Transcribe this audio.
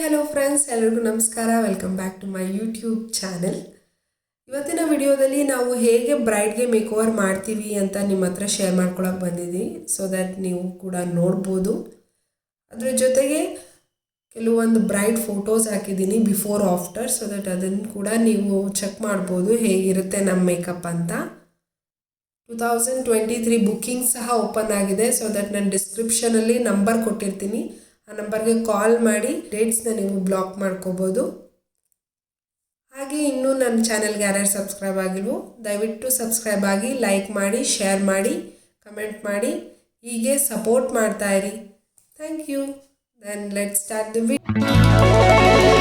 Hello friends, ಎಲ್ಲರಿಗೂ ನಮಸ್ಕಾರ. Welcome back to my YouTube channel. ಇವತ್ತಿನ ವಿಡಿಯೋದಲ್ಲಿ ನಾವು ಹೇಗೆ ಬ್ರೈಡ್ಗೆ ಮೇಕ್ ಓವರ್ ಮಾಡ್ತೀವಿ ಅಂತ ನಿಮ್ಮ ಹತ್ರ ಶೇರ್ ಮಾಡ್ಕೊಳಕ್ಕೆ ಬಂದಿದ್ದೀನಿ. ಸೊ ದ್ಯಾಟ್ ನೀವು ಕೂಡ ನೋಡ್ಬೋದು. ಅದ್ರ ಜೊತೆಗೆ ಕೆಲವೊಂದು ಬ್ರೈಡ್ ಫೋಟೋಸ್ ಹಾಕಿದ್ದೀನಿ ಬಿಫೋರ್ ಆಫ್ಟರ್. ಸೊ ದ್ಯಾಟ್ ಅದನ್ನು ಕೂಡ ನೀವು ಚೆಕ್ ಮಾಡ್ಬೋದು ಹೇಗಿರುತ್ತೆ ನಮ್ಮ ಮೇಕಪ್ ಅಂತ. 2023 ಬುಕ್ಕಿಂಗ್ ಸಹ ಓಪನ್ ಆಗಿದೆ. ಸೊ ದಟ್ ನಾನು ಡಿಸ್ಕ್ರಿಪ್ಷನಲ್ಲಿ ನಂಬರ್ ಕೊಟ್ಟಿರ್ತೀನಿ. ಆ ನಂಬರ್ಗೆ ಕಾಲ್ ಮಾಡಿ ಡೇಟ್ಸ್ನ ನೀವು ಬ್ಲಾಕ್ ಮಾಡ್ಕೋಬೋದು. ಹಾಗೆ ಇನ್ನೂ ನನ್ನ ಚಾನೆಲ್ಗೆ ಯಾರ್ಯಾರು ಸಬ್ಸ್ಕ್ರೈಬ್ ಆಗಿಲ್ವೋ ದಯವಿಟ್ಟು ಸಬ್ಸ್ಕ್ರೈಬ್ ಆಗಿ, ಲೈಕ್ ಮಾಡಿ, ಶೇರ್ ಮಾಡಿ, ಕಮೆಂಟ್ ಮಾಡಿ, ಹೀಗೆ ಸಪೋರ್ಟ್ ಮಾಡ್ತಾ ಇರಿ. Thank you. Then let's start the video.